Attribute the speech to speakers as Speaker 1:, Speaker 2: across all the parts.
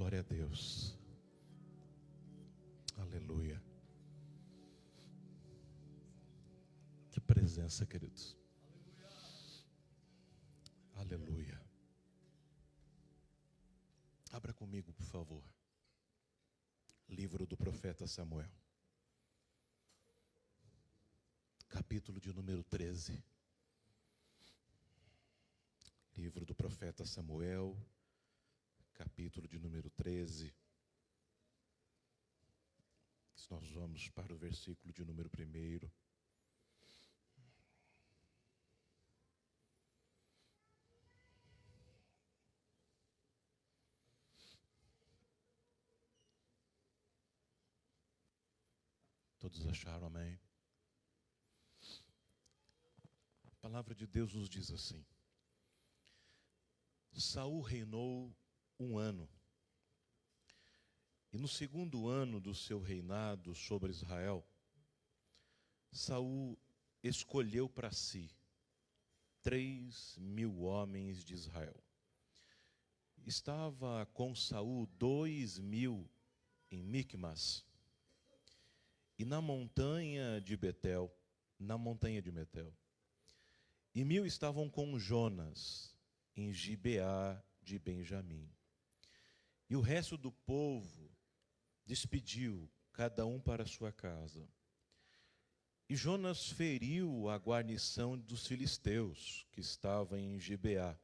Speaker 1: Glória a Deus. Aleluia. Que presença, queridos. Aleluia. Abra comigo, por favor. Livro do profeta Samuel. Capítulo de número 13. Livro do profeta Samuel, capítulo de número 13. Nós vamos para o versículo de número 1. Todos acharam, amém? A palavra de Deus nos diz assim: Saul reinou 1 ano, e no 2º ano do seu reinado sobre Israel, Saul escolheu para si 3.000 homens de Israel. Estava com Saul 2.000 em Micmas, e na montanha de Betel, e 1.000 estavam com Jonas, em Gibeá de Benjamim. E o resto do povo despediu, cada um para sua casa. E Jonas feriu a guarnição dos filisteus, que estava em Gibeá.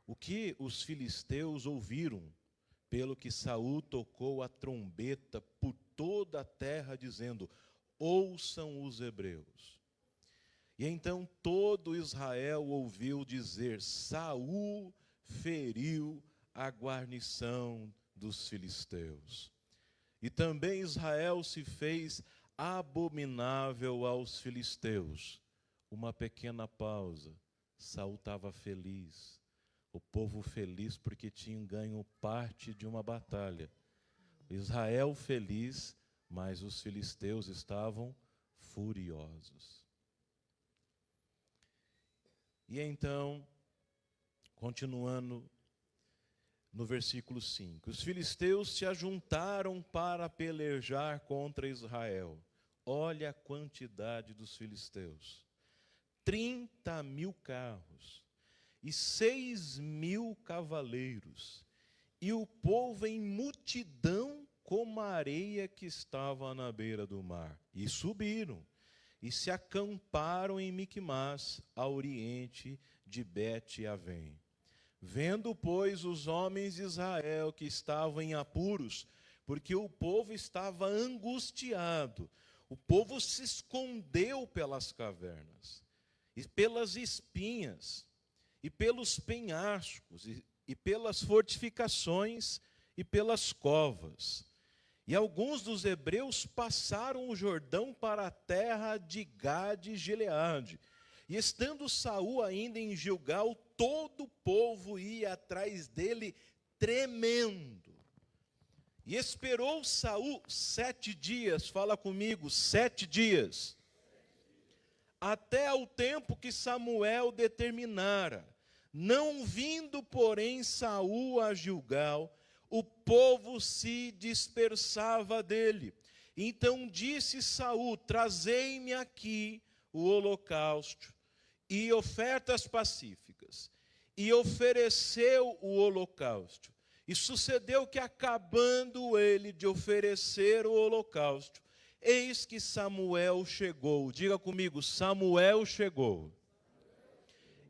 Speaker 1: O que os filisteus ouviram, pelo que Saul tocou a trombeta por toda a terra, dizendo: ouçam os hebreus. E então todo Israel ouviu dizer: Saul feriu a guarnição dos filisteus. E também Israel se fez abominável aos filisteus. Uma pequena pausa. Saul estava feliz. O povo feliz porque tinha ganho parte de uma batalha. Israel feliz, mas os filisteus estavam furiosos. E então, continuando no versículo 5, os filisteus se ajuntaram para pelejar contra Israel. Olha a quantidade dos filisteus: 30.000 carros e 6.000 cavaleiros, e o povo em multidão como a areia que estava na beira do mar. E subiram e se acamparam em Micmas, a oriente de Bet-Avém. Vendo, pois, os homens de Israel que estavam em apuros, porque o povo estava angustiado, o povo se escondeu pelas cavernas, e pelas espinhas, e pelos penhascos, e pelas fortificações, e pelas covas. E alguns dos hebreus passaram o Jordão para a terra de Gade e Gileade. E estando Saul ainda em Gilgal, todo o povo ia atrás dele tremendo. E esperou Saul 7 dias, fala comigo, 7 dias, até ao tempo que Samuel determinara. Não vindo, porém, Saul a Gilgal, o povo se dispersava dele. Então disse Saul: trazei-me aqui o holocausto e ofertas pacíficas. E ofereceu o holocausto. E sucedeu que, acabando ele de oferecer o holocausto, eis que Samuel chegou. Diga comigo: Samuel chegou.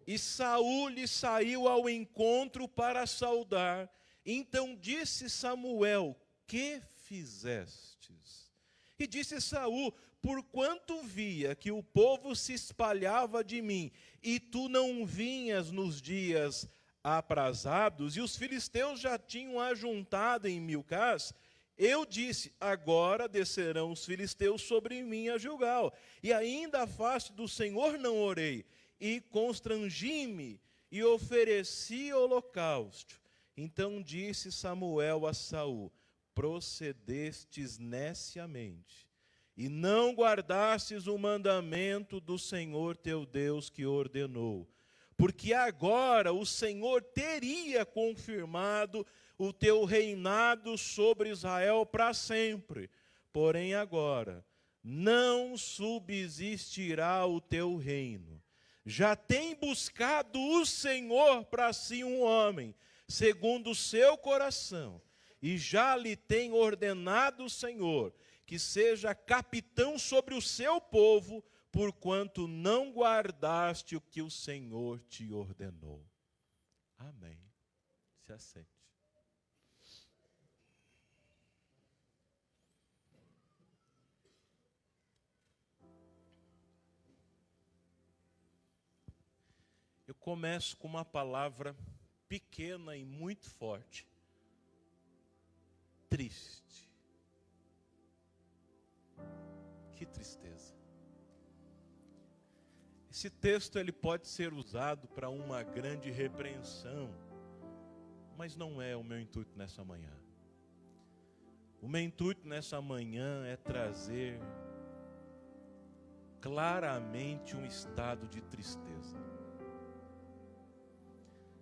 Speaker 1: E Saul lhe saiu ao encontro para saudar. Então disse Samuel: que fizestes? E disse Saul: porquanto via que o povo se espalhava de mim, e tu não vinhas nos dias aprazados, e os filisteus já tinham ajuntado em Milcás, eu disse: agora descerão os filisteus sobre mim a Gilgal. E ainda à face do Senhor não orei, e constrangi-me, e ofereci holocausto. Então disse Samuel a Saul: procedestes neciamente, e não guardastes o mandamento do Senhor teu Deus que ordenou. porque agora o Senhor teria confirmado o teu reinado sobre Israel para sempre. Porém agora não subsistirá o teu reino. Já tem buscado o Senhor para si um homem, segundo o seu coração, e já lhe tem ordenado o Senhor que seja capitão sobre o seu povo, porquanto não guardaste o que o Senhor te ordenou. Amém. Se assente. Eu começo com uma palavra pequena e muito forte. Triste. Que tristeza. Esse texto ele pode ser usado para uma grande repreensão, mas não é o meu intuito nessa manhã. O meu intuito nessa manhã é trazer claramente um estado de tristeza.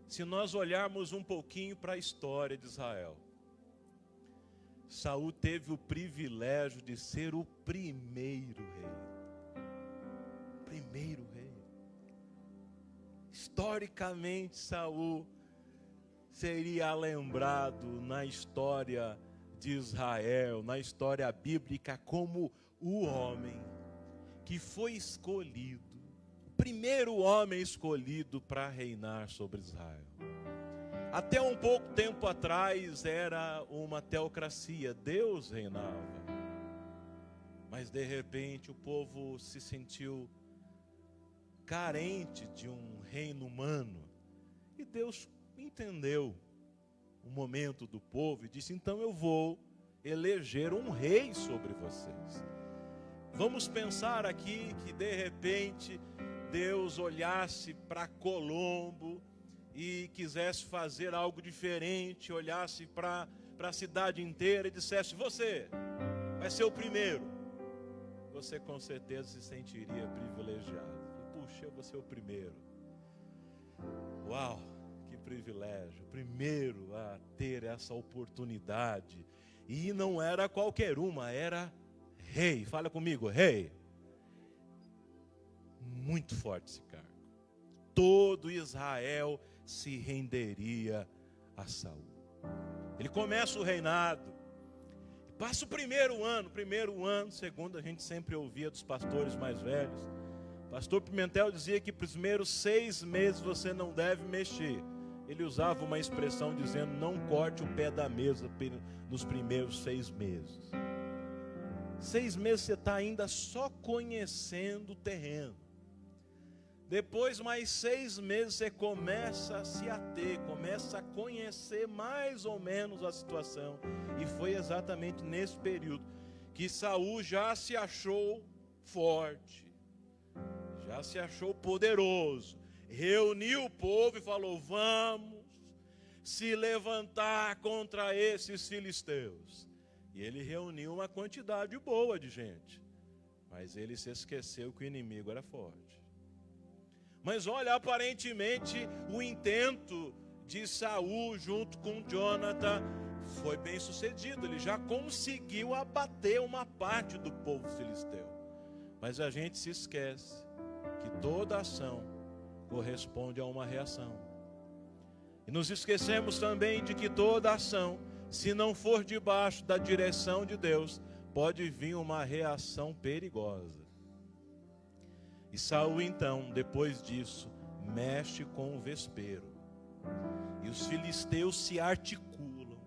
Speaker 1: Se nós olharmos um pouquinho para a história de Israel, Saul teve o privilégio de ser o primeiro rei. Primeiro rei. Historicamente, Saul seria lembrado na história de Israel, na história bíblica, como o homem que foi escolhido, o primeiro homem escolhido para reinar sobre Israel. Até um pouco tempo atrás era uma teocracia, Deus reinava. Mas de repente o povo se sentiu carente de um reino humano. E Deus entendeu o momento do povo e disse: então eu vou eleger um rei sobre vocês. Vamos pensar aqui que de repente Deus olhasse para Colombo e quisesse fazer algo diferente, olhasse para a cidade inteira e dissesse: você vai ser o primeiro. Você com certeza se sentiria privilegiado. Puxa, eu vou ser o primeiro. Uau, que privilégio. Primeiro a ter essa oportunidade. E não era qualquer uma, era rei. Fala comigo, rei. Muito forte esse cargo. Todo Israel se renderia a Saul. Ele começa o reinado, passa o primeiro ano, segundo a gente sempre ouvia dos pastores mais velhos. Pastor Pimentel dizia que para os primeiros 6 meses você não deve mexer. Ele usava uma expressão dizendo: não corte o pé da mesa nos primeiros 6 meses. 6 meses você está ainda só conhecendo o terreno. Depois, mais 6 meses, você começa a se ater, começa a conhecer mais ou menos a situação. E foi exatamente nesse período que Saul já se achou forte, já se achou poderoso. Reuniu o povo e falou: vamos se levantar contra esses filisteus. E ele reuniu uma quantidade boa de gente, mas ele se esqueceu que o inimigo era forte. Mas olha, aparentemente o intento de Saul junto com Jonathan foi bem sucedido. Ele já conseguiu abater uma parte do povo filisteu. Mas a gente se esquece que toda ação corresponde a uma reação. E nos esquecemos também de que toda ação, se não for debaixo da direção de Deus, pode vir uma reação perigosa. E Saul então, depois disso, mexe com o vespeiro. E os filisteus se articulam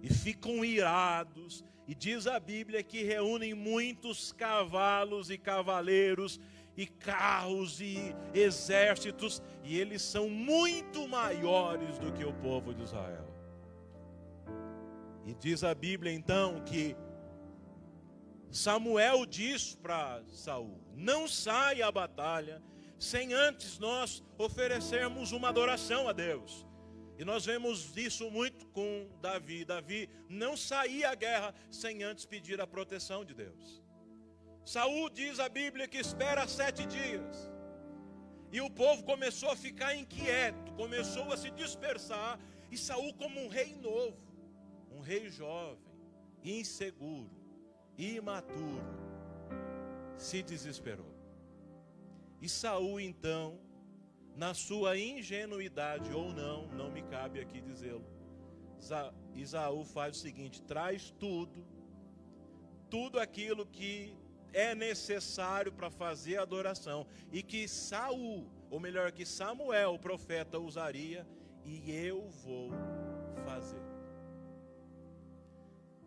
Speaker 1: e ficam irados. E diz a Bíblia que reúnem muitos cavalos e cavaleiros e carros e exércitos. E eles são muito maiores do que o povo de Israel. E diz a Bíblia então que Samuel diz para Saul: não saia à batalha sem antes nós oferecermos uma adoração a Deus. E nós vemos isso muito com Davi. Davi não saía à guerra sem antes pedir a proteção de Deus. Saul diz a Bíblia que espera 7 dias. E o povo começou a ficar inquieto, começou a se dispersar. E Saul, como um rei novo, um rei jovem, inseguro, imaturo, se desesperou. E Saul então, na sua ingenuidade ou não me cabe aqui dizê-lo, Saul faz o seguinte: traz tudo aquilo que é necessário para fazer a adoração, e que Saul, ou melhor, que Samuel, o profeta, usaria, e eu vou fazer.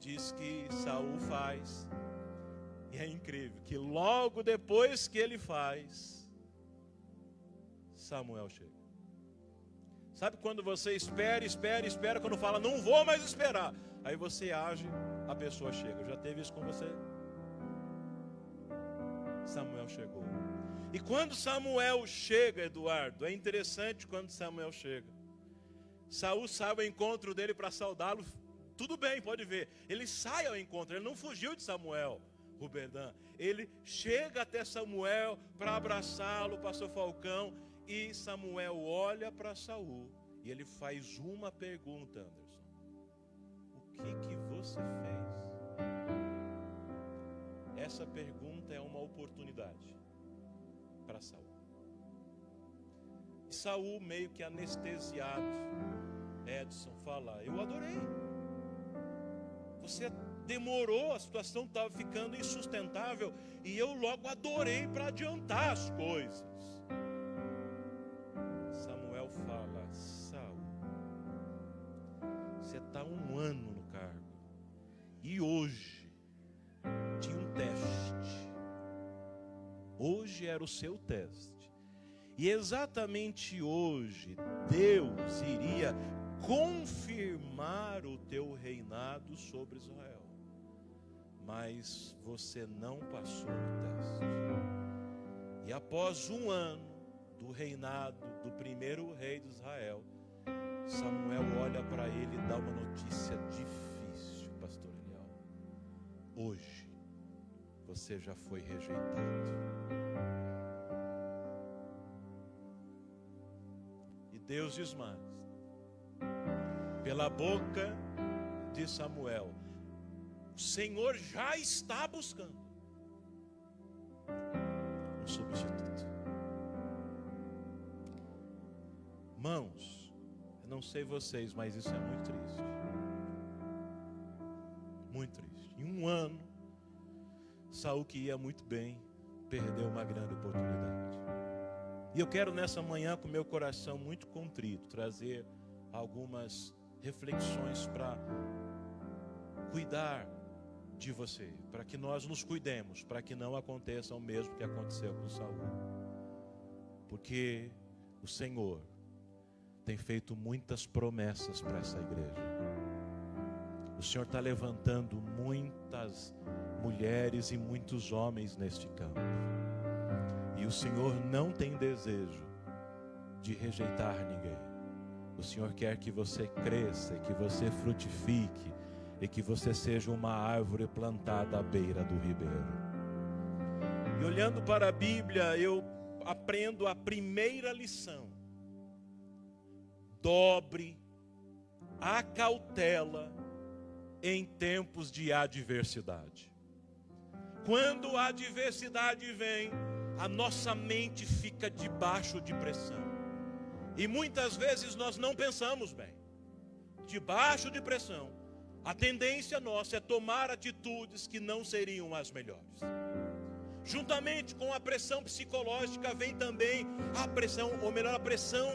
Speaker 1: Diz que Saul faz, e é incrível que logo depois que ele faz, Samuel chega. Sabe quando você espera, quando fala, não vou mais esperar, aí você age, a pessoa chega. Já teve isso com você? Samuel chegou. E quando Samuel chega, Eduardo, é interessante quando Samuel chega. Saul sai ao encontro dele para saudá-lo. Tudo bem, pode ver. Ele sai ao encontro, ele não fugiu de Samuel, Ruberdã. Ele chega até Samuel para abraçá-lo, pastor Falcão. E Samuel olha para Saul e ele faz uma pergunta, Anderson: o que você fez? Essa pergunta é uma oportunidade para Saul. E Saul, meio que anestesiado, Edson fala: eu adorei. Você demorou, a situação estava ficando insustentável, e eu logo adorei para adiantar as coisas. Samuel fala: Saul, você está 1 ano no cargo, e hoje tinha um teste. Hoje era o seu teste. E exatamente hoje Deus iria confirmar o teu reinado sobre Israel. Mas você não passou no teste. E após 1 ano do reinado do primeiro rei de Israel, Samuel olha para ele e dá uma notícia difícil, pastor Eliel. Hoje você já foi rejeitado. E Deus diz mais, pela boca de Samuel: o Senhor já está buscando um substituto. Irmãos, eu não sei vocês, mas isso é muito triste. Muito triste. Em 1 ano, Saul, que ia muito bem, perdeu uma grande oportunidade. E eu quero nessa manhã, com meu coração muito contrito, trazer algumas reflexões para cuidar de você, para que nós nos cuidemos, para que não aconteça o mesmo que aconteceu com Saul. Porque o Senhor tem feito muitas promessas para essa igreja. O Senhor está levantando muitas mulheres e muitos homens neste campo. E o Senhor não tem desejo de rejeitar ninguém. O Senhor quer que você cresça, que você frutifique e que você seja uma árvore plantada à beira do ribeiro. E olhando para a Bíblia, eu aprendo a primeira lição: dobre a cautela em tempos de adversidade. Quando a adversidade vem, a nossa mente fica debaixo de pressão. E muitas vezes nós não pensamos bem. Debaixo de pressão, a tendência nossa é tomar atitudes que não seriam as melhores. Juntamente com a pressão psicológica vem também a pressão, ou melhor, a pressão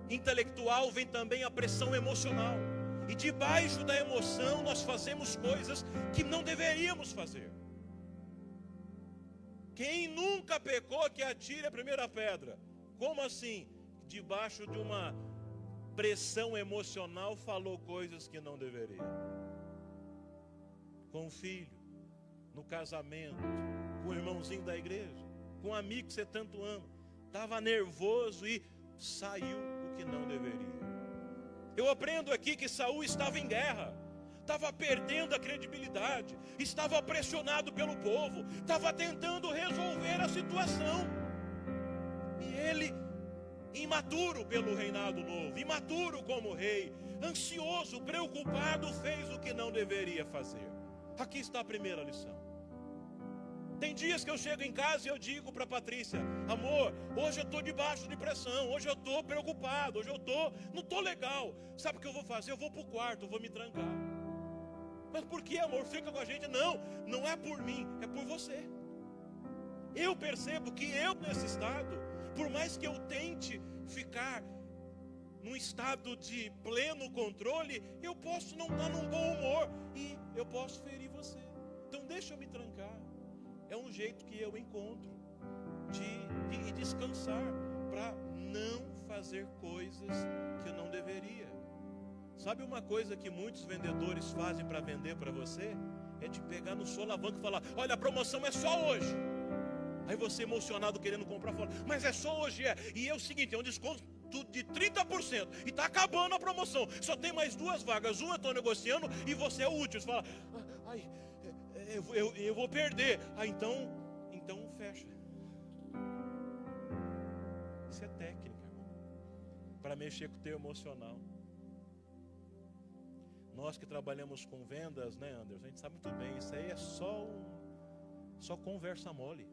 Speaker 1: intelectual, vem também a pressão emocional. E debaixo da emoção nós fazemos coisas que não deveríamos fazer. Quem nunca pecou, que atire a primeira pedra. Como assim? Debaixo de uma pressão emocional falou coisas que não deveria. Com o filho, no casamento, com o irmãozinho da igreja, com o amigo que você tanto ama. Estava nervoso e saiu o que não deveria. Eu aprendo aqui que Saul estava em guerra, estava perdendo a credibilidade, estava pressionado pelo povo, estava tentando resolver a situação. E ele imaturo pelo reinado novo, imaturo como rei, ansioso, preocupado, fez o que não deveria fazer. Aqui está a primeira lição. Tem dias que eu chego em casa e eu digo para a Patrícia: amor, hoje eu estou debaixo de pressão, hoje eu estou preocupado, hoje não estou legal. Sabe o que eu vou fazer? Eu vou para o quarto, eu vou me trancar. Mas por que, amor? Fica com a gente. Não é por mim, é por você. Eu percebo que eu nesse estado, por mais que eu tente ficar num estado de pleno controle, eu posso não estar num bom humor e eu posso ferir você. Então deixa eu me trancar. É um jeito que eu encontro de descansar, para não fazer coisas que eu não deveria. Sabe uma coisa que muitos vendedores fazem para vender para você? É te pegar no solavanco e falar: olha, a promoção é só hoje. Aí você emocionado querendo comprar, fala: mas é só hoje, é. E é o seguinte, é um desconto de 30%. E está acabando a promoção. Só tem mais 2 vagas. Uma eu estou negociando e você é o último. Você fala: ai, eu vou perder. Então fecha. Isso é técnica, para mexer com o teu emocional. Nós que trabalhamos com vendas, né, Anderson, a gente sabe muito bem, isso aí é só conversa mole.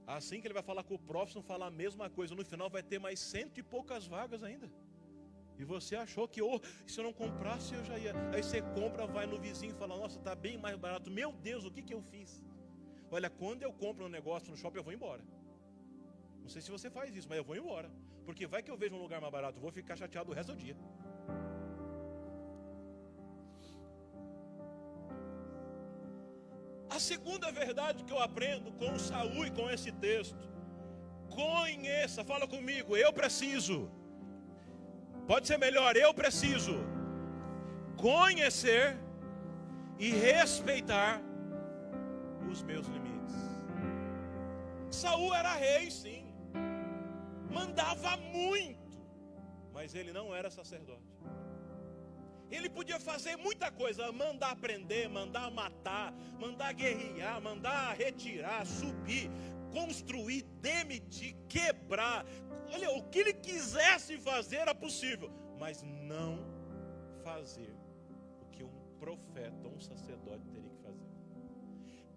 Speaker 1: Assim que ele vai falar com o próximo, falar a mesma coisa, no final vai ter mais 100 e poucas vagas ainda. E você achou que, se eu não comprasse eu já ia. Aí você compra, vai no vizinho e fala: nossa, está bem mais barato. Meu Deus, o que eu fiz? Olha, quando eu compro um negócio no shopping, eu vou embora. Não sei se você faz isso, mas eu vou embora. Porque vai que eu vejo um lugar mais barato, eu vou ficar chateado o resto do dia. A segunda verdade que eu aprendo com Saul e com esse texto: conheça, fala comigo, eu preciso. Pode ser melhor, eu preciso conhecer e respeitar os meus limites. Saul era rei, sim, mandava muito, mas ele não era sacerdote. Ele podia fazer muita coisa: mandar prender, mandar matar, mandar guerrear, mandar retirar, subir, construir, demitir, quebrar. Olha, o que ele quisesse fazer era possível, mas não fazer o que um profeta, um sacerdote teria que fazer.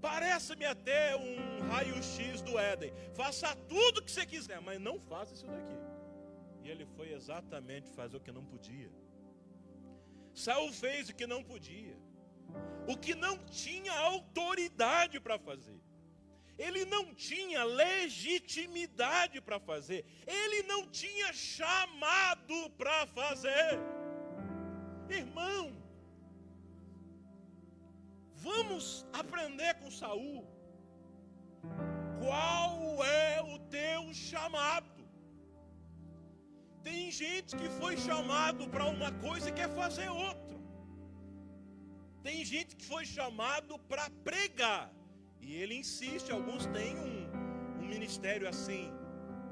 Speaker 1: Parece-me até um raio-x do Éden: faça tudo o que você quiser, mas não faça isso daqui. E ele foi exatamente fazer o que não podia. Saul fez o que não podia, o que não tinha autoridade para fazer. Ele não tinha legitimidade para fazer. Ele não tinha chamado para fazer. Irmão, vamos aprender com Saul. Qual é o teu chamado? Tem gente que foi chamado para uma coisa e quer fazer outra. Tem gente que foi chamado para pregar. E ele insiste, alguns têm um ministério assim,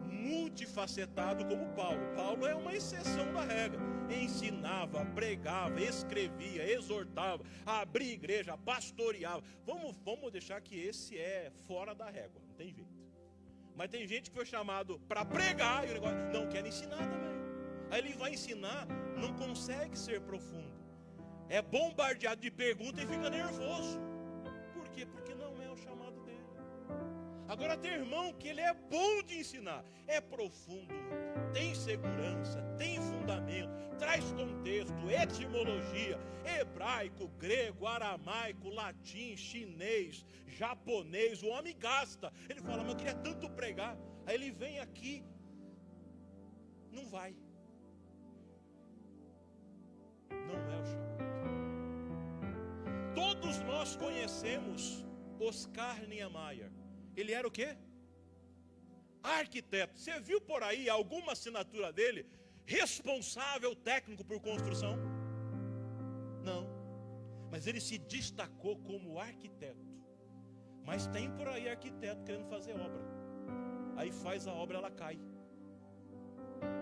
Speaker 1: multifacetado como Paulo. Paulo é uma exceção da regra. Ensinava, pregava, escrevia, exortava, abria igreja, pastoreava. Vamos deixar que esse é fora da régua, não tem jeito. Mas tem gente que foi chamado para pregar e o negócio não quer ensinar também. Aí ele vai ensinar, não consegue ser profundo. É bombardeado de perguntas e fica nervoso. Por quê? Porque não é o chamado dele. Agora tem irmão que ele é bom de ensinar, é profundo, tem segurança, tem fundamento, traz contexto, etimologia, hebraico, grego, aramaico, latim, chinês, japonês. O homem gasta. Ele fala: mas eu queria tanto pregar. Aí ele vem aqui, não vai. Não é o chamado. Todos nós conhecemos Oscar Niemeyer. Ele era o quê? Arquiteto. Você viu por aí alguma assinatura dele? Responsável técnico por construção? Não. Mas ele se destacou como arquiteto. Mas tem por aí arquiteto querendo fazer obra. Aí faz a obra, ela cai.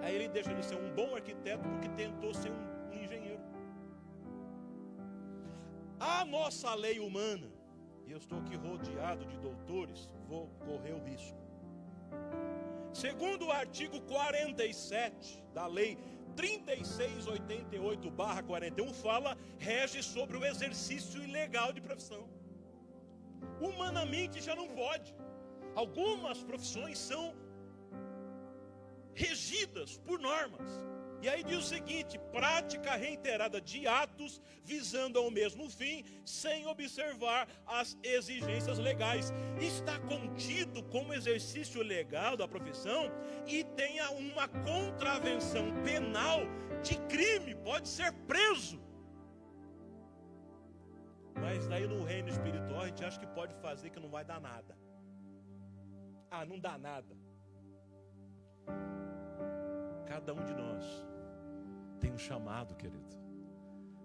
Speaker 1: Aí ele deixa de ser um bom arquiteto porque tentou ser um engenheiro. A nossa lei humana, e eu estou aqui rodeado de doutores, vou correr o risco. Segundo o artigo 47 da lei 3688/41 fala, rege sobre o exercício ilegal de profissão. Humanamente já não pode. Algumas profissões são regidas por normas. E aí diz o seguinte: prática reiterada de atos visando ao mesmo fim, sem observar as exigências legais. Está contido como exercício legal da profissão e tenha uma contravenção penal de crime, pode ser preso. Mas daí no reino espiritual a gente acha que pode fazer, que não vai dar nada. Ah, não dá nada. Cada um de nós tem um chamado, querido.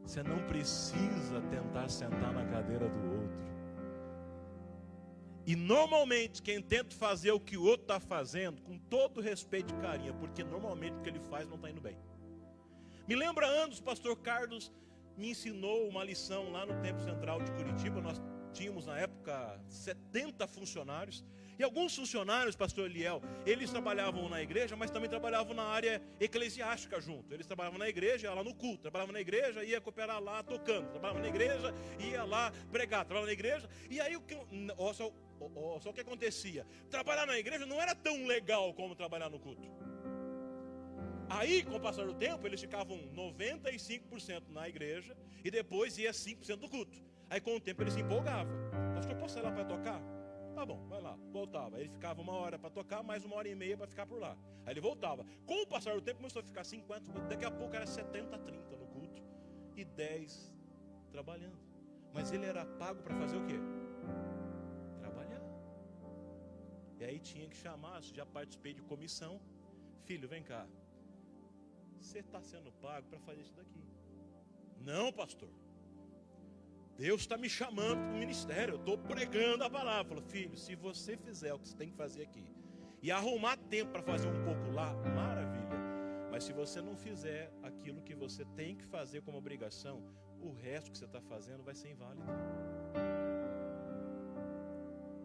Speaker 1: Você não precisa tentar sentar na cadeira do outro. E normalmente quem tenta fazer o que o outro está fazendo, com todo respeito e carinho, porque normalmente o que ele faz não está indo bem. Me lembra anos, o pastor Carlos me ensinou uma lição lá no Templo Central de Curitiba. Nós tínhamos na época 70 funcionários. E alguns funcionários, pastor Eliel, eles trabalhavam na igreja, mas também trabalhavam na área eclesiástica junto. Eles trabalhavam na igreja, ia lá no culto. Trabalhavam na igreja, ia cooperar lá tocando. Trabalhavam na igreja, ia lá pregar. Trabalhavam na igreja. E aí, só o que acontecia? Trabalhar na igreja não era tão legal como trabalhar no culto. Aí, com o passar do tempo, eles ficavam 95% na igreja e depois ia 5% do culto. Aí, com o tempo, eles se empolgavam. Pastor, posso ir lá para tocar? Tá bom, vai lá, voltava. Aí ele ficava 1 hora para tocar, mais 1h30 para ficar por lá. Aí ele voltava. Com o passar do tempo começou a ficar 50, daqui a pouco era 70-30 no culto e 10 trabalhando. Mas ele era pago para fazer o quê? Trabalhar. E aí tinha que chamar, já participei de comissão. Filho, vem cá. Você está sendo pago para fazer isso daqui. Não, pastor. Deus está me chamando para o ministério, eu estou pregando a palavra. Falou, filho, se você fizer o que você tem que fazer aqui e arrumar tempo para fazer um pouco lá, maravilha. Mas se você não fizer aquilo que você tem que fazer como obrigação, o resto que você está fazendo vai ser inválido.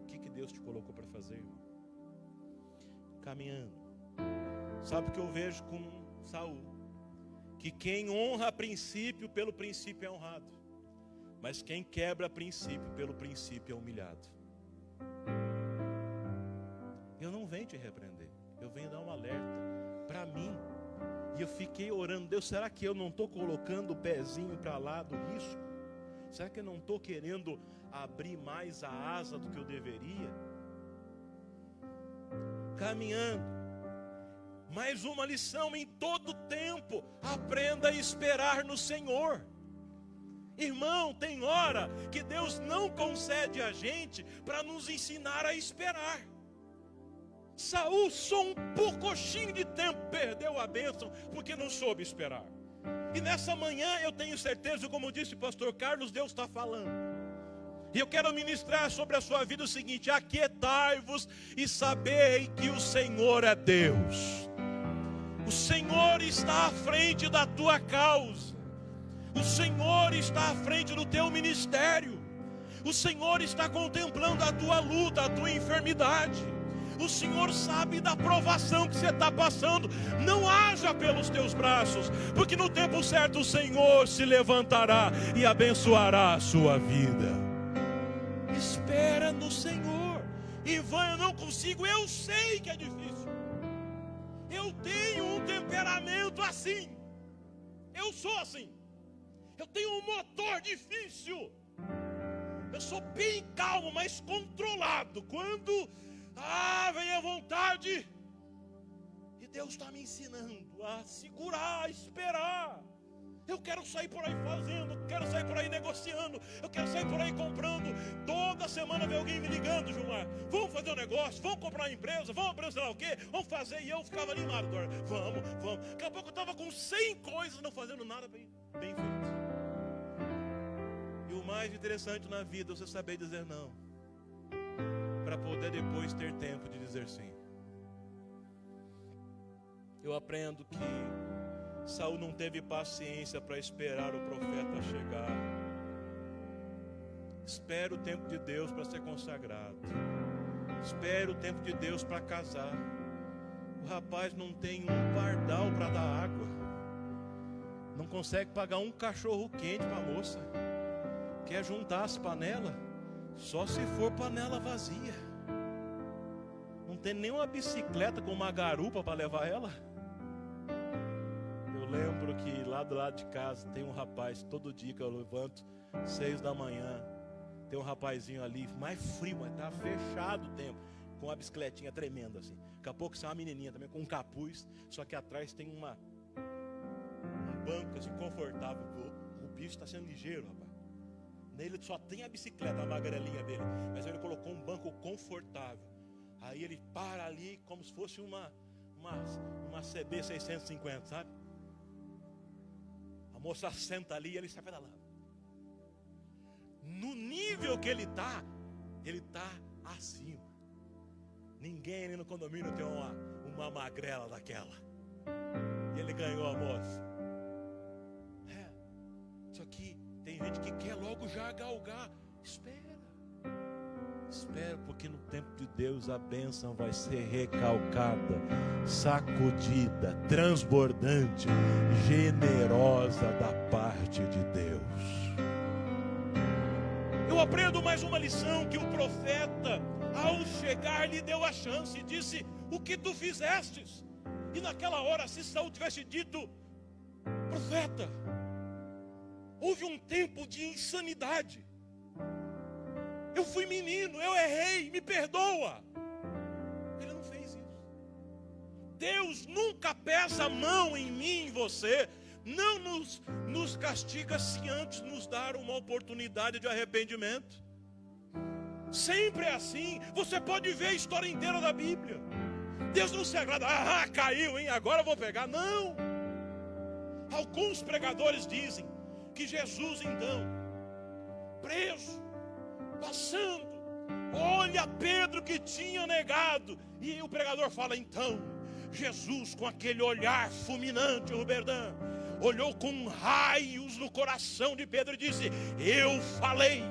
Speaker 1: O que Deus te colocou para fazer, irmão? Caminhando. Sabe o que eu vejo com Saul? Que quem honra princípio, pelo princípio é honrado. Mas quem quebra princípio, pelo princípio é humilhado. Eu não venho te repreender, eu venho dar um alerta para mim. E eu fiquei orando, Deus, será que eu não estou colocando o pezinho para lá do risco? Será que eu não estou querendo abrir mais a asa do que eu deveria? Caminhando. Mais uma lição: em todo tempo, aprenda a esperar no Senhor. Irmão, tem hora que Deus não concede a gente para nos ensinar a esperar. Saul, só um pouquinho de tempo, perdeu a bênção porque não soube esperar. E nessa manhã eu tenho certeza, como disse o pastor Carlos, Deus está falando. E eu quero ministrar sobre a sua vida o seguinte: aquietai-vos e sabei que o Senhor é Deus. O Senhor está à frente da tua causa. O Senhor está à frente do teu ministério. O Senhor está contemplando a tua luta, a tua enfermidade. O Senhor sabe da provação que você está passando. Não haja pelos teus braços, porque no tempo certo o Senhor se levantará e abençoará a sua vida. Espera no Senhor. Ivan, eu não consigo, eu sei que é difícil. Eu tenho um temperamento assim. Eu sou assim. Eu tenho um motor difícil. Eu sou bem calmo, mas controlado. Quando vem a vontade. E Deus está me ensinando a segurar, a esperar. Eu quero sair por aí fazendo, eu quero sair por aí negociando, eu quero sair por aí comprando. Toda semana vem alguém me ligando, Gilmar. Vamos fazer um negócio, vamos comprar uma empresa, vamos aprender sei lá o quê, vamos fazer. E eu ficava animado. Vamos. Daqui a pouco eu estava com 100 coisas, não fazendo nada bem feito. E o mais interessante na vida é você saber dizer não, para poder depois ter tempo de dizer sim. Eu aprendo que Saul não teve paciência para esperar o profeta chegar. Espera o tempo de Deus para ser consagrado. Espera o tempo de Deus para casar. O rapaz não tem um pardal para dar água, não consegue pagar um cachorro quente para a moça, quer juntar as panelas, só se for panela vazia. Não tem nenhuma bicicleta com uma garupa para levar ela. Eu lembro que lá do lado de casa tem um rapaz, todo dia que eu levanto 6 da manhã, tem um rapazinho ali, mais frio, mas tá fechado o tempo, com uma bicicletinha tremenda assim. Daqui a pouco sai uma menininha também com um capuz, só que atrás tem um banco assim confortável. O bicho está sendo ligeiro, rapaz. Nele só tem a bicicleta, a magrelinha dele, mas ele colocou um banco confortável. Aí ele para ali como se fosse uma CB 650, sabe? A moça senta ali e ele sai pedalando. No nível que ele está acima. Ninguém ali no condomínio tem uma magrela daquela. E ele ganhou a moça. Só que tem gente que quer logo já galgar. Espera, porque no tempo de Deus a bênção vai ser recalcada, sacudida, transbordante, generosa da parte de Deus. Eu aprendo mais uma lição, que o profeta, ao chegar, lhe deu a chance e disse: o que tu fizestes? E naquela hora, se Saul tivesse dito: profeta, houve um tempo de insanidade, eu fui menino, eu errei, me perdoa. Ele não fez isso. Deus nunca pesa a mão em mim e em você, não nos castiga se antes nos dar uma oportunidade de arrependimento. Sempre é assim. Você pode ver a história inteira da Bíblia. Deus não se agrada, caiu, hein? Agora eu vou pegar. Não. Alguns pregadores dizem que Jesus então, preso, passando, olha Pedro que tinha negado, e o pregador fala: então, Jesus com aquele olhar fulminante, Ruberdã, olhou com raios no coração de Pedro e disse: eu falei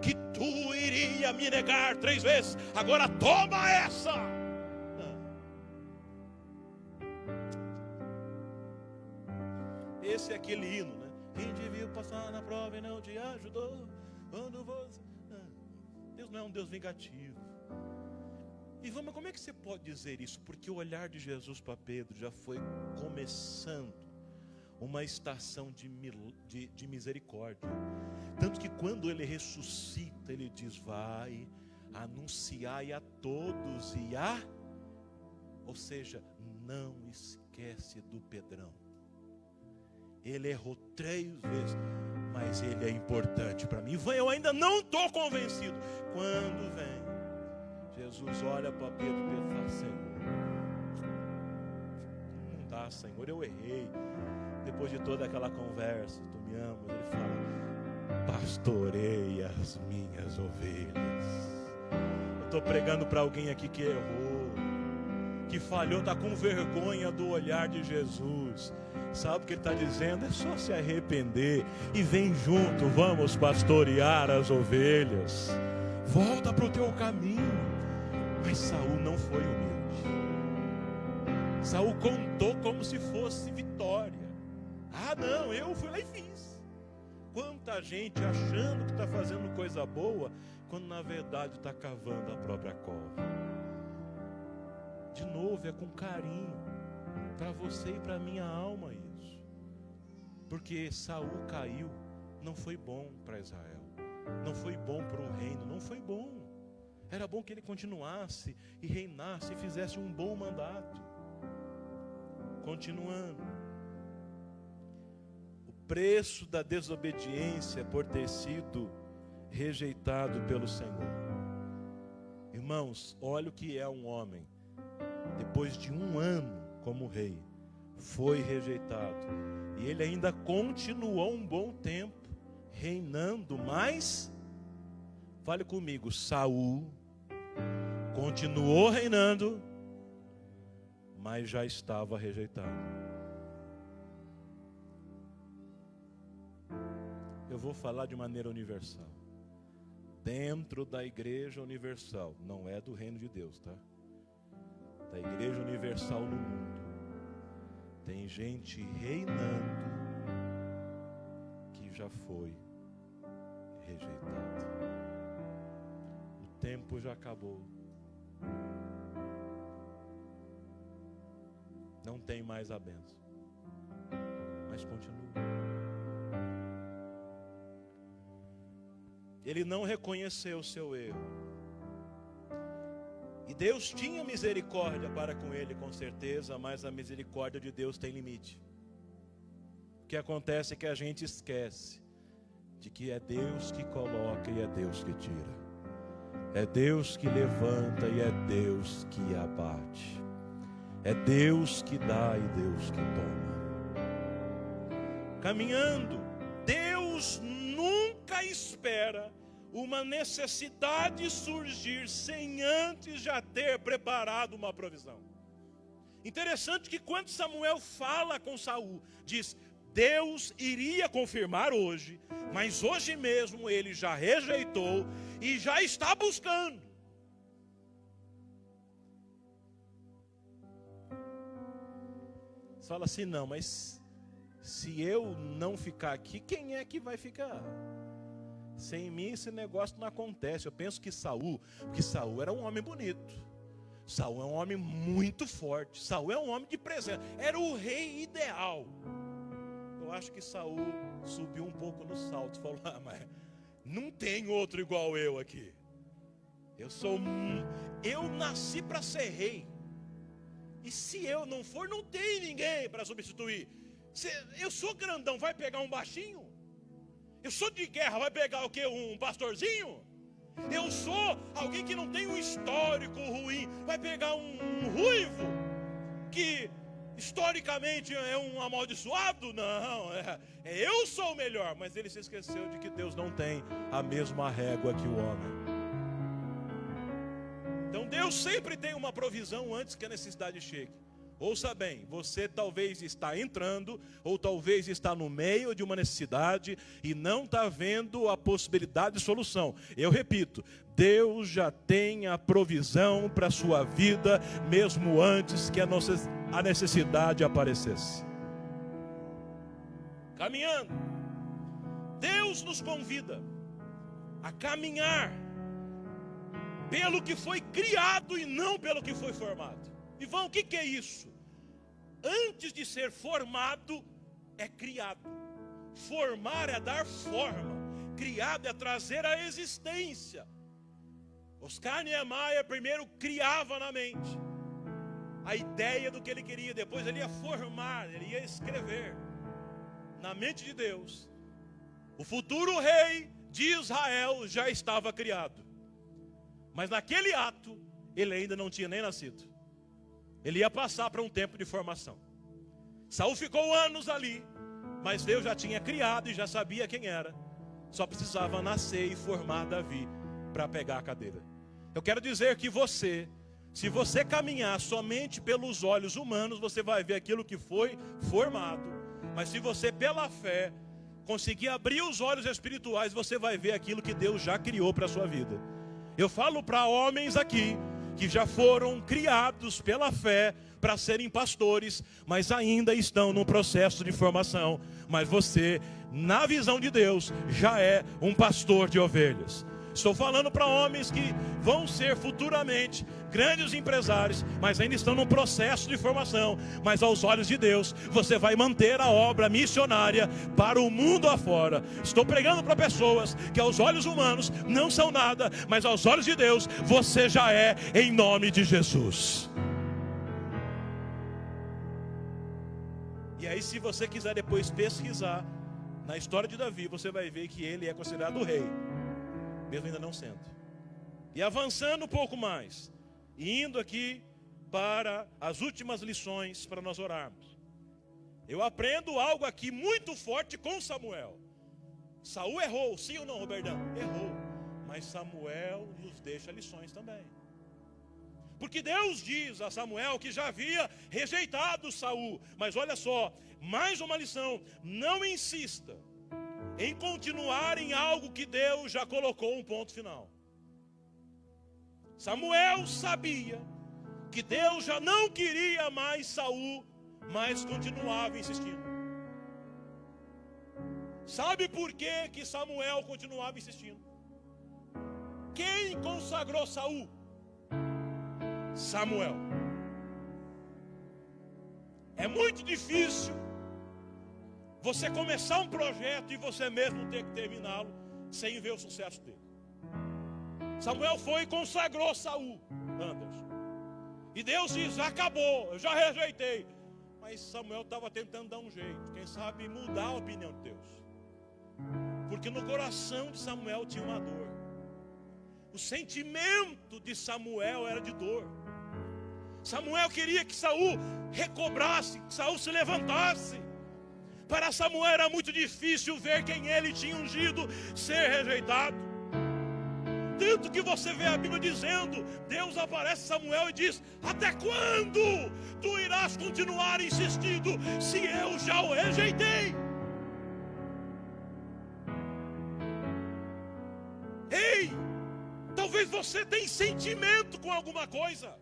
Speaker 1: que tu iria me negar 3 vezes, agora toma essa. Esse é aquele hino, né? Quem te viu passar na prova e não te ajudou, quando você... Deus não é um Deus vingativo. E vamos, como é que você pode dizer isso? Porque o olhar de Jesus para Pedro já foi começando uma estação de misericórdia. Tanto que quando ele ressuscita, ele diz: vai, anunciai a todos ou seja, não esquece do Pedrão. Ele errou 3 vezes, mas ele é importante para mim. Eu ainda não estou convencido. Quando vem, Jesus olha para Pedro e fala: Senhor, não dá, Senhor, eu errei. Depois de toda aquela conversa, tu me amas, ele fala: pastoreia as minhas ovelhas. Eu estou pregando para alguém aqui que errou, que falhou, está com vergonha do olhar de Jesus. Sabe o que ele está dizendo? É só se arrepender e vem junto, vamos pastorear as ovelhas. Volta para o teu caminho. Mas Saul não foi humilde. Saul contou como se fosse vitória. Não, eu fui lá e fiz. Quanta gente achando que está fazendo coisa boa, quando na verdade está cavando a própria cova. De novo, é com carinho para você e para minha alma isso. Porque Saul caiu, não foi bom para Israel, não foi bom para o reino, não foi bom. Era bom que ele continuasse e reinasse e fizesse um bom mandato. Continuando, o preço da desobediência por ter sido rejeitado pelo Senhor. Irmãos, olha o que é um homem. Depois de 1 ano como rei, foi rejeitado, e ele ainda continuou um bom tempo reinando, mas fale comigo, Saul continuou reinando, mas já estava rejeitado. Eu vou falar de maneira universal, dentro da igreja universal, não é do reino de Deus, tá? da Igreja Universal no mundo, tem gente reinando que já foi rejeitado. O tempo já acabou. Não tem mais a bênção. Mas continua. Ele não reconheceu o seu erro. E Deus tinha misericórdia para com ele, com certeza, mas a misericórdia de Deus tem limite. O que acontece é que a gente esquece de que é Deus que coloca e é Deus que tira. É Deus que levanta e é Deus que abate. É Deus que dá e Deus que toma. Caminhando, Deus nunca espera uma necessidade surgir sem antes já ter preparado uma provisão. Interessante que quando Samuel fala com Saul, diz: Deus iria confirmar hoje, mas hoje mesmo ele já rejeitou e já está buscando. Você fala assim: não, mas se eu não ficar aqui, quem é que vai ficar? Sem mim esse negócio não acontece. Eu penso que Saul, porque Saul era um homem bonito, Saul é um homem muito forte, Saul é um homem de presença, era o rei ideal. Eu acho que Saul subiu um pouco no salto e falou: mas não tem outro igual eu aqui. Eu nasci para ser rei. E se eu não for, não tem ninguém para substituir. Eu sou grandão, vai pegar um baixinho? Eu sou de guerra, vai pegar o quê? Um pastorzinho? Eu sou alguém que não tem um histórico ruim, vai pegar um ruivo que historicamente é um amaldiçoado? Não, eu sou o melhor. Mas ele se esqueceu de que Deus não tem a mesma régua que o homem. Então Deus sempre tem uma provisão antes que a necessidade chegue. Ouça bem, você talvez está entrando, ou talvez está no meio de uma necessidade e não está vendo a possibilidade de solução. Eu repito, Deus já tem a provisão para a sua vida, mesmo antes que a necessidade aparecesse. Caminhando, Deus nos convida a caminhar pelo que foi criado e não pelo que foi formado. Ivão, o que é isso? Antes de ser formado, é criado. Formar é dar forma. Criado é trazer a existência. Oscar Niemeyer primeiro criava na mente a ideia do que ele queria. Depois ele ia formar, ele ia escrever. Na mente de Deus, o futuro rei de Israel já estava criado. Mas naquele ato, ele ainda não tinha nem nascido. Ele ia passar para um tempo de formação. Saul ficou anos ali, mas Deus já tinha criado e já sabia quem era. Só precisava nascer e formar Davi para pegar a cadeira. Eu quero dizer que se você caminhar somente pelos olhos humanos, você vai ver aquilo que foi formado. Mas se você pela fé conseguir abrir os olhos espirituais, você vai ver aquilo que Deus já criou para a sua vida. Eu falo para homens aqui que já foram criados pela fé para serem pastores, mas ainda estão no processo de formação. Mas você, na visão de Deus, já é um pastor de ovelhas. Estou falando para homens que vão ser futuramente grandes empresários, mas ainda estão num processo de formação. Mas aos olhos de Deus, você vai manter a obra missionária para o mundo afora. Estou pregando para pessoas que aos olhos humanos não são nada, mas aos olhos de Deus, você já é, em nome de Jesus. E aí, se você quiser depois pesquisar na história de Davi, você vai ver que ele é considerado o rei, mesmo ainda não sendo. E avançando um pouco mais, e indo aqui para as últimas lições para nós orarmos. Eu aprendo algo aqui muito forte com Samuel. Saul errou, sim ou não, Robertão? Errou. Mas Samuel nos deixa lições também. Porque Deus diz a Samuel que já havia rejeitado Saul. Mas olha só, mais uma lição: não insista em continuar em algo que Deus já colocou um ponto final. Samuel sabia que Deus já não queria mais Saul, mas continuava insistindo. Sabe por que Samuel continuava insistindo? Quem consagrou Saul? Samuel. É muito difícil você começar um projeto e você mesmo ter que terminá-lo sem ver o sucesso dele. Samuel foi e consagrou Saul, Anderson. E Deus diz, acabou, eu já rejeitei. Mas Samuel estava tentando dar um jeito, quem sabe mudar a opinião de Deus. Porque no coração de Samuel tinha uma dor. O sentimento de Samuel era de dor. Samuel queria que Saul recobrasse, que Saul se levantasse. Para Samuel era muito difícil ver quem ele tinha ungido ser rejeitado. Tanto que você vê a Bíblia dizendo, Deus aparece a Samuel e diz, até quando tu irás continuar insistindo, se eu já o rejeitei? Ei, talvez você tenha sentimento com alguma coisa.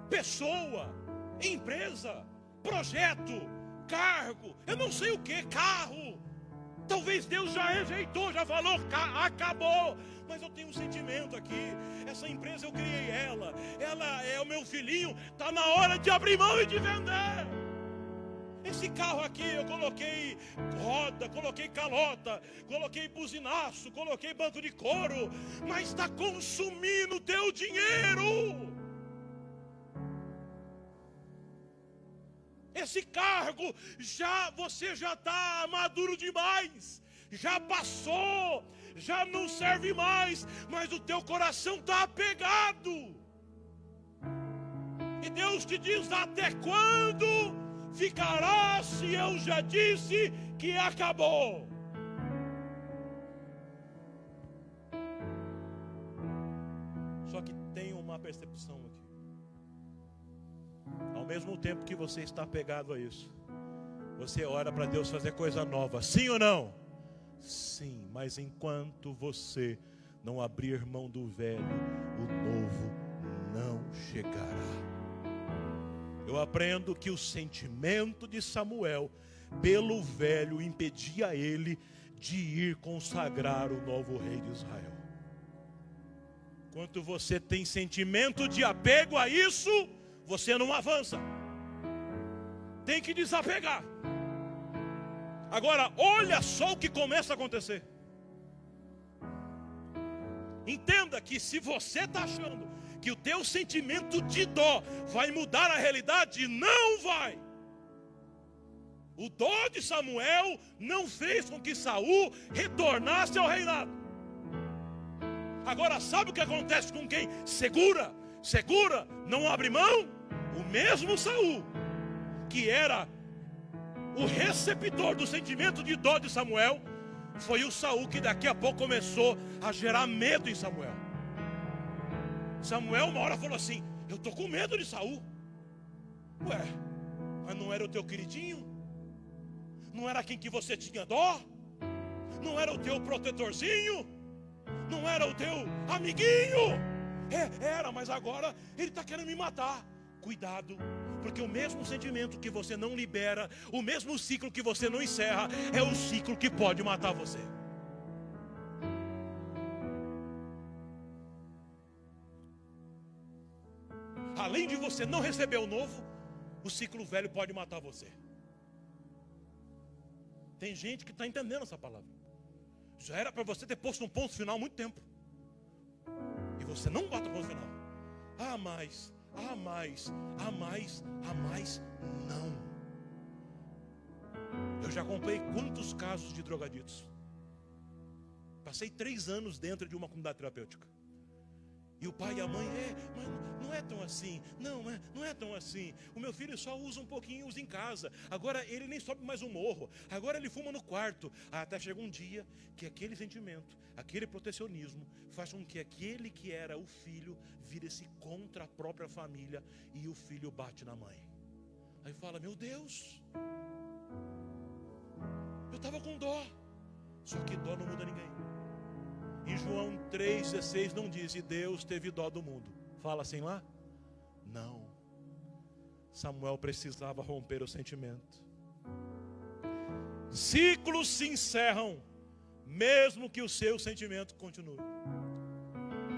Speaker 1: Pessoa, empresa, projeto, cargo, eu não sei o que, carro. Talvez Deus já rejeitou, já falou, acabou. Mas eu tenho um sentimento aqui. Essa empresa eu criei ela é o meu filhinho. Está na hora de abrir mão e de vender. Esse carro aqui eu coloquei roda, coloquei calota, coloquei buzinaço, coloquei banco de couro. Mas está consumindo o teu dinheiro. Esse cargo, você já está maduro demais, já passou, já não serve mais, mas o teu coração está apegado. E Deus te diz, até quando ficará se eu já disse que acabou? Só que tem uma percepção aqui. Ao mesmo tempo que você está apegado a isso, você ora para Deus fazer coisa nova, sim ou não? Sim, mas enquanto você não abrir mão do velho, o novo não chegará. Eu aprendo que o sentimento de Samuel pelo velho impedia ele de ir consagrar o novo rei de Israel. Enquanto você tem sentimento de apego a isso, você não avança. Tem que desapegar. Agora, olha só o que começa a acontecer. Entenda que se você está achando que o teu sentimento de dó vai mudar a realidade, não vai. O dó de Samuel não fez com que Saul retornasse ao reinado. Agora, sabe o que acontece com quem segura, não abre mão? O mesmo Saul, que era o receptor do sentimento de dó de Samuel, foi o Saul que daqui a pouco começou a gerar medo em Samuel. Samuel uma hora falou assim, eu estou com medo de Saul. Ué, mas não era o teu queridinho? Não era quem que você tinha dó? Não era o teu protetorzinho? Não era o teu amiguinho? Era, mas agora ele está querendo me matar. Cuidado, porque o mesmo sentimento que você não libera, o mesmo ciclo que você não encerra, é o ciclo que pode matar você. Além de você não receber o novo, o ciclo velho pode matar você. Tem gente que está entendendo essa palavra. Já era para você ter posto um ponto final há muito tempo. E você não bota o ponto final. Ah, mais, não. Eu já acompanhei quantos casos de drogaditos. Passei 3 anos dentro de uma comunidade terapêutica. E o pai e a mãe, mas não é tão assim. Não é tão assim. O meu filho só usa um pouquinho, usa em casa. Agora ele nem sobe mais um morro. Agora ele fuma no quarto. Até chega um dia que aquele sentimento, aquele protecionismo, faz com que aquele que era o filho vire-se contra a própria família e o filho bate na mãe. Aí fala, meu Deus, eu estava com dó. Só que dó não muda ninguém. Em João 3,16 não diz, e Deus teve dó do mundo. Fala assim lá? Não. Samuel precisava romper o sentimento. Ciclos se encerram, mesmo que o seu sentimento continue.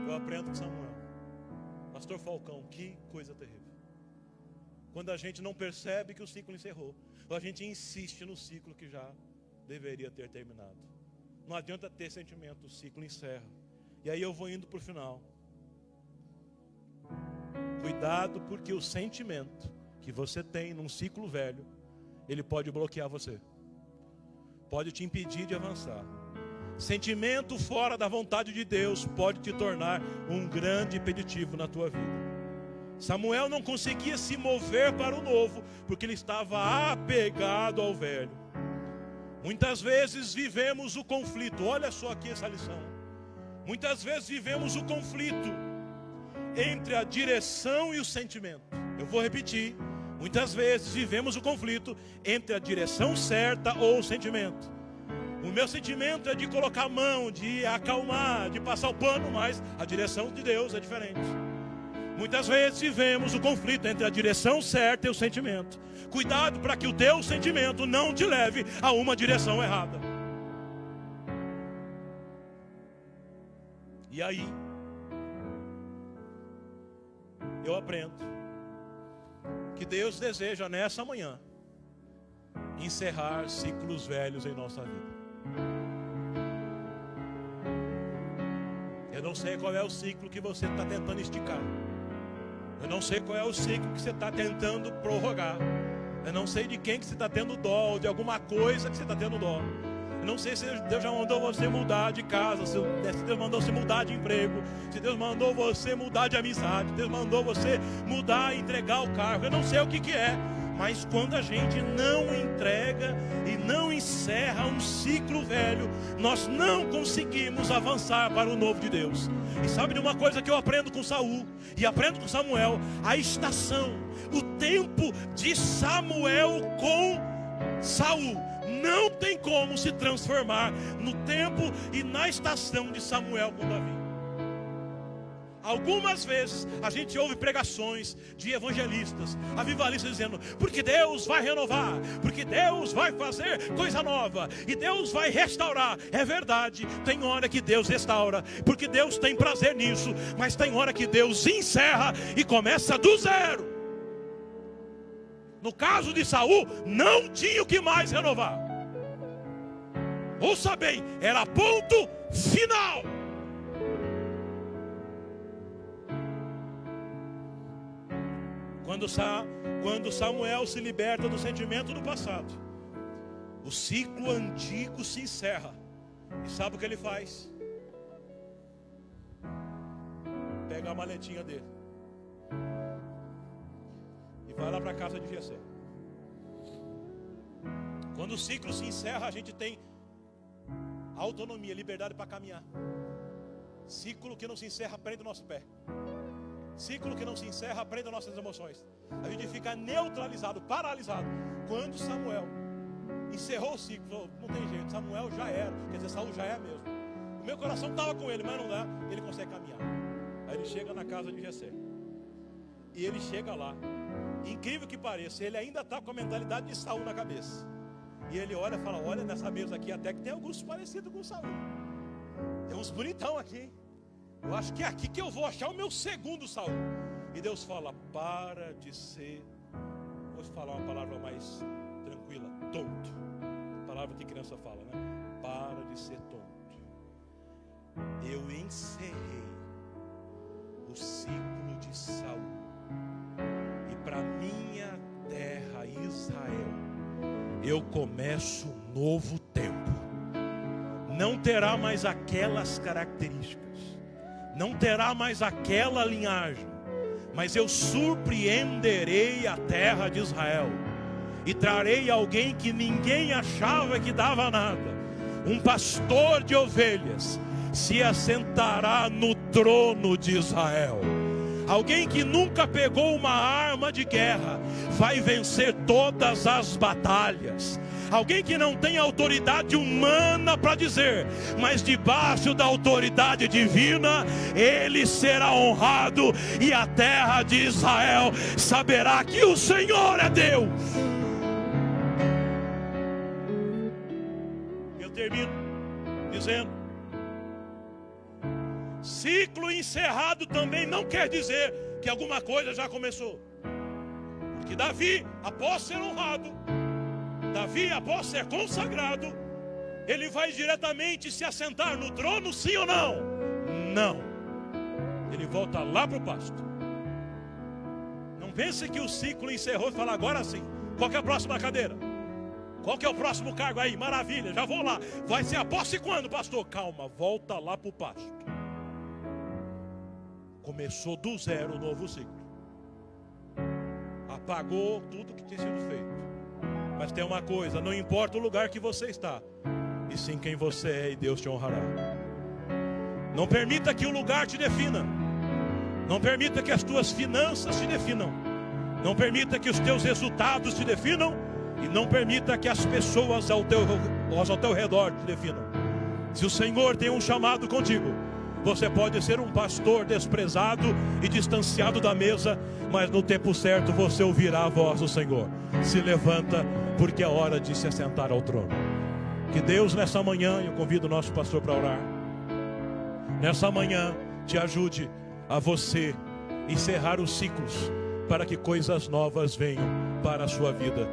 Speaker 1: Eu aprendo com Samuel. Pastor Falcão, que coisa terrível. Quando a gente não percebe que o ciclo encerrou, ou a gente insiste no ciclo que já deveria ter terminado. Não adianta ter sentimento, o ciclo encerra. E aí eu vou indo para o final. Cuidado, porque o sentimento que você tem num ciclo velho, ele pode bloquear você. Pode te impedir de avançar. Sentimento fora da vontade de Deus pode te tornar um grande impeditivo na tua vida. Samuel não conseguia se mover para o novo, porque ele estava apegado ao velho. Muitas vezes vivemos o conflito. Olha só aqui essa lição. Muitas vezes vivemos o conflito entre a direção e o sentimento. Eu vou repetir. Muitas vezes vivemos o conflito entre a direção certa ou o sentimento. O meu sentimento é de colocar a mão, de acalmar, de passar o pano, mas a direção de Deus é diferente. Muitas vezes vivemos o conflito entre a direção certa e o sentimento. Cuidado para que o teu sentimento não te leve a uma direção errada. E aí, eu aprendo que Deus deseja nessa manhã encerrar ciclos velhos em nossa vida. Eu não sei qual é o ciclo que você está tentando esticar. Eu não sei qual é o ciclo que você está tentando prorrogar. Eu não sei de quem que você está tendo dó, ou de alguma coisa que você está tendo dó. Eu não sei se Deus já mandou você mudar de casa, se Deus mandou você mudar de emprego, se Deus mandou você mudar de amizade, se Deus mandou você mudar, entregar o carro. Eu não sei o que que é. Mas quando a gente não entrega e não encerra um ciclo velho, nós não conseguimos avançar para o novo de Deus. E sabe de uma coisa que eu aprendo com Saul e aprendo com Samuel? A estação, o tempo de Samuel com Saul não tem como se transformar no tempo e na estação de Samuel com Davi. Algumas vezes a gente ouve pregações de evangelistas, avivalistas dizendo: porque Deus vai renovar, porque Deus vai fazer coisa nova e Deus vai restaurar. É verdade, tem hora que Deus restaura, porque Deus tem prazer nisso, mas tem hora que Deus encerra e começa do zero. No caso de Saul, não tinha o que mais renovar. Ouça bem, era ponto final. Quando Samuel se liberta do sentimento do passado, o ciclo antigo se encerra. E sabe o que ele faz? Pega a maletinha dele e vai lá para a casa de Jessé. Quando o ciclo se encerra, a gente tem autonomia, liberdade para caminhar. Ciclo que não se encerra prende o nosso pé. Ciclo que não se encerra prende as nossas emoções. A gente fica neutralizado, paralisado. Quando Samuel encerrou o ciclo, falou: não tem jeito, Samuel já era. Quer dizer, Saul já é mesmo. O meu coração estava com ele, mas não dá. Ele consegue caminhar. Aí ele chega na casa de Jessé. E ele chega lá. Incrível que pareça, ele ainda está com a mentalidade de Saul na cabeça. E ele olha e fala: olha, nessa mesa aqui até que tem alguns parecidos com Saul. Tem uns bonitão aqui, hein? Eu acho que é aqui que eu vou achar o meu segundo Saul. E Deus fala: para de ser, vou falar uma palavra mais tranquila, tonto. Palavra que criança fala, né? Para de ser tonto. Eu encerrei o ciclo de Saul. E para minha terra Israel, eu começo um novo tempo. Não terá mais aquelas características, não terá mais aquela linhagem, mas eu surpreenderei a terra de Israel e trarei alguém que ninguém achava que dava nada. Um pastor de ovelhas se assentará no trono de Israel. Alguém que nunca pegou uma arma de guerra vai vencer todas as batalhas. alguém que não tem autoridade humana para dizer, mas debaixo da autoridade divina, ele será honrado, e a terra de Israel saberá que o Senhor é Deus. Eu termino dizendo: ciclo encerrado também não quer dizer que alguma coisa já começou. Porque Davi, após ser honrado, Davi, após ser consagrado, ele vai diretamente se assentar no trono, sim ou não? Não. Ele volta lá para o pasto. Não pense que o ciclo encerrou e fala: agora sim, qual que é a próxima cadeira? Qual que é o próximo cargo aí? Maravilha, já vou lá. Vai ser a posse quando, pastor? Calma, volta lá para o pasto. Começou do zero o novo ciclo. Apagou tudo que tinha sido feito. Mas tem uma coisa: não importa o lugar que você está, e sim quem você é, e Deus te honrará. Não permita que o lugar te defina. Não permita que as tuas finanças te definam. Não permita que os teus resultados te definam. E não permita que as pessoas ao teu redor te definam. Se o Senhor tem um chamado contigo, você pode ser um pastor desprezado e distanciado da mesa, mas no tempo certo você ouvirá a voz do Senhor: se levanta, porque é hora de se assentar ao trono. Que Deus nessa manhã, eu convido o nosso pastor para orar, nessa manhã te ajude a você encerrar os ciclos, para que coisas novas venham para a sua vida.